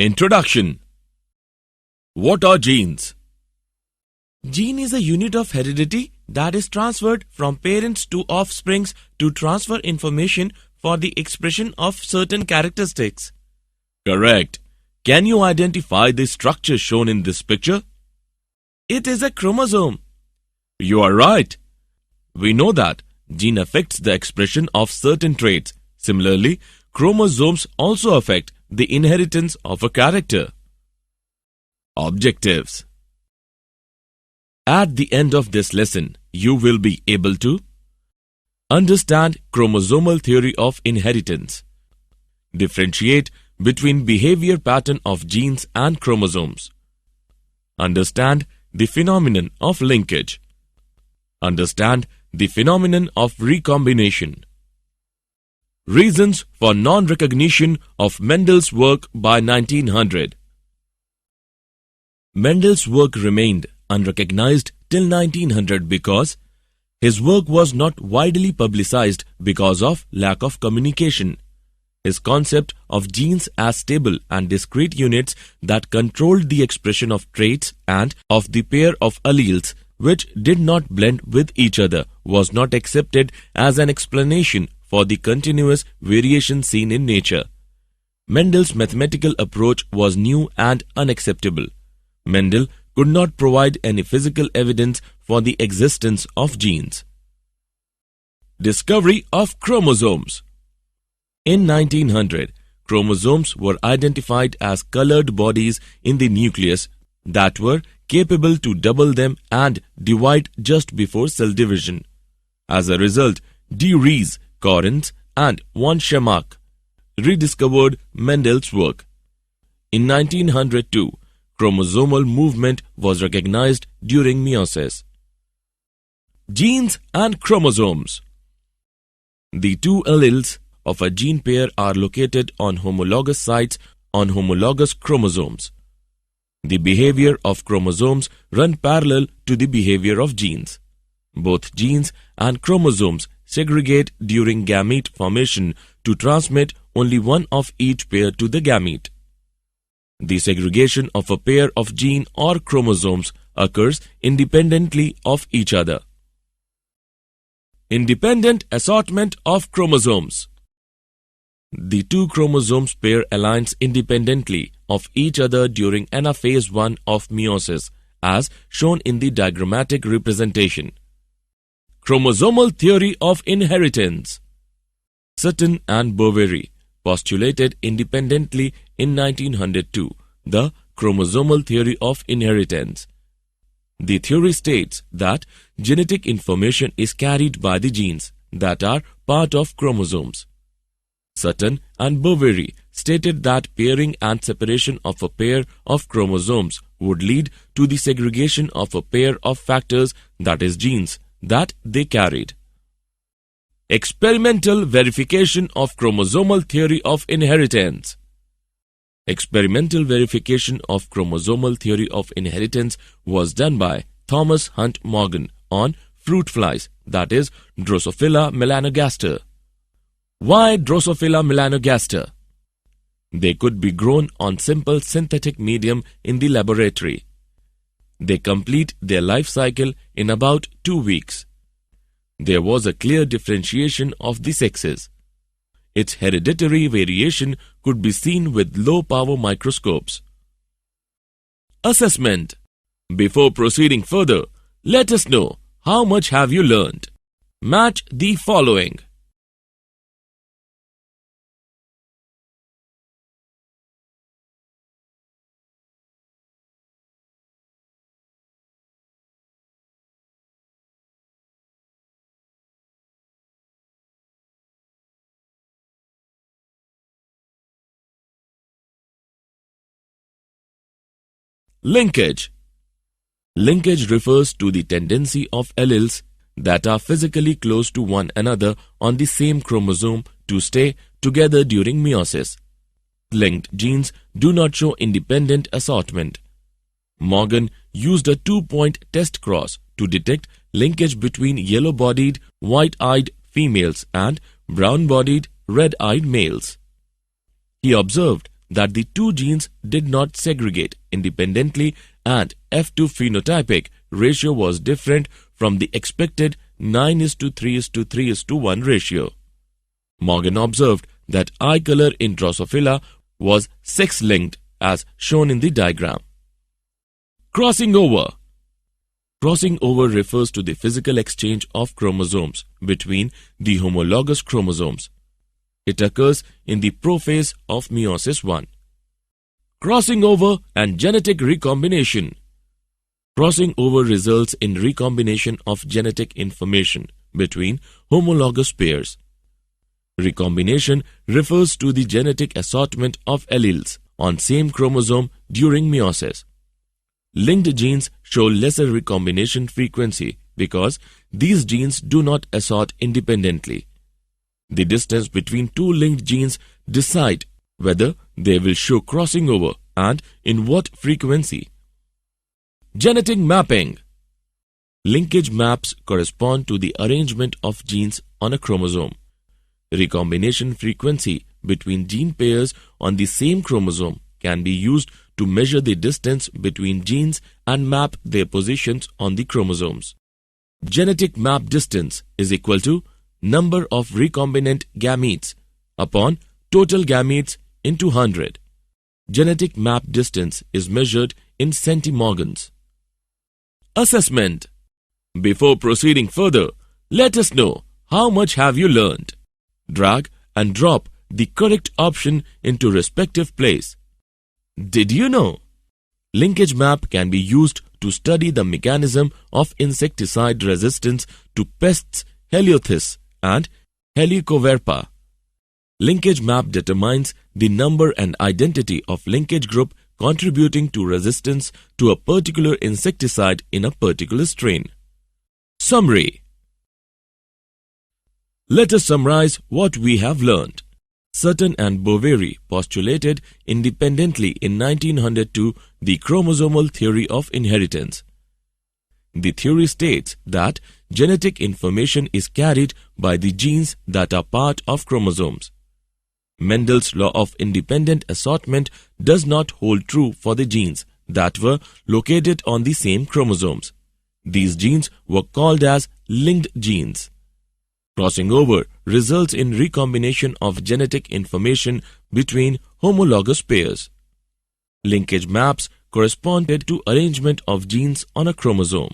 Introduction. What are genes? Gene is a unit of heredity that is transferred from parents to offsprings to transfer information for the expression of certain characteristics. Correct. Can you identify the structure shown in this picture? It is a chromosome. You are right. We know that gene affects the expression of certain traits. Similarly, chromosomes also affect the inheritance of a character. Objectives. At the end of this lesson, you will be able to understand chromosomal theory of inheritance, differentiate between behavior pattern of genes and chromosomes, understand the phenomenon of linkage, understand the phenomenon of recombination. Reasons for non-recognition of Mendel's work by 1900. Mendel's work remained unrecognized till 1900 because his work was not widely publicized because of lack of communication. His concept of genes as stable and discrete units that controlled the expression of traits and of the pair of alleles which did not blend with each other was not accepted as an explanation for the continuous variation seen in nature. Mendel's mathematical approach was new and unacceptable. Mendel could not provide any physical evidence for the existence of genes. Discovery of chromosomes. In 1900, chromosomes were identified as colored bodies in the nucleus that were capable to double them and divide just before cell division. As a result, de Vries, Correns, and von Schirmack rediscovered Mendel's work. In 1902, chromosomal movement was recognized during meiosis. Genes and chromosomes. The two alleles of a gene pair are located on homologous sites on homologous chromosomes. The behavior of chromosomes run parallel to the behavior of genes. Both genes and chromosomes segregate during gamete formation to transmit only one of each pair to the gamete. The segregation of a pair of gene or chromosomes occurs independently of each other. Independent assortment of chromosomes. The two chromosomes pair aligns independently of each other during anaphase 1 of meiosis, as shown in the diagrammatic representation. Chromosomal theory of inheritance. Sutton and Boveri postulated independently in 1902 the chromosomal theory of inheritance. The theory states that genetic information is carried by the genes that are part of chromosomes. Sutton and Boveri stated that pairing and separation of a pair of chromosomes would lead to the segregation of a pair of factors, that is genes, that they carried. Experimental verification of chromosomal theory of inheritance. Experimental verification of chromosomal theory of inheritance was done by Thomas Hunt Morgan on fruit flies, that is Drosophila melanogaster. Why Drosophila melanogaster? They could be grown on simple synthetic medium in the laboratory. They complete their life cycle in about 2 weeks. There was a clear differentiation of the sexes. Its hereditary variation could be seen with low-power microscopes. Assessment. Before proceeding further, let us know how much have you learned. Match the following. Linkage. Linkage refers to the tendency of alleles that are physically close to one another on the same chromosome to stay together during meiosis. Linked genes do not show independent assortment. Morgan used a 2-point test cross to detect linkage between yellow-bodied, white-eyed females and brown-bodied, red-eyed males. He observed that the two genes did not segregate independently and F2 phenotypic ratio was different from the expected 9:3:3:1 ratio. Morgan observed that eye color in Drosophila was sex-linked as shown in the diagram. Crossing over. Crossing over refers to the physical exchange of chromosomes between the homologous chromosomes. It occurs in the prophase of meiosis 1. Crossing over and genetic recombination. Crossing over results in recombination of genetic information between homologous pairs. Recombination refers to the genetic assortment of alleles on same chromosome during meiosis. Linked genes show lesser recombination frequency because these genes do not assort independently. The distance between two linked genes decide whether they will show crossing over and in what frequency. Genetic mapping. Linkage maps correspond to the arrangement of genes on a chromosome. Recombination frequency between gene pairs on the same chromosome can be used to measure the distance between genes and map their positions on the chromosomes. Genetic map distance is equal to number of recombinant gametes upon total gametes into 100. Genetic map distance is measured in centimorgans. Assessment. Before proceeding further, let us know how much have you learned. Drag and drop the correct option into respective place. Did you know? Linkage map can be used to study the mechanism of insecticide resistance to pests Heliothrix and Helicoverpa. Linkage map determines the number and identity of linkage group contributing to resistance to a particular insecticide in a particular strain. Summary. Let us summarize what we have learned. Sutton and Boveri postulated independently in 1902 the chromosomal theory of inheritance. The theory states that genetic information is carried by the genes that are part of chromosomes. Mendel's law of independent assortment does not hold true for the genes that were located on the same chromosomes. These genes were called as linked genes. Crossing over results in recombination of genetic information between homologous pairs. Linkage maps corresponded to arrangement of genes on a chromosome.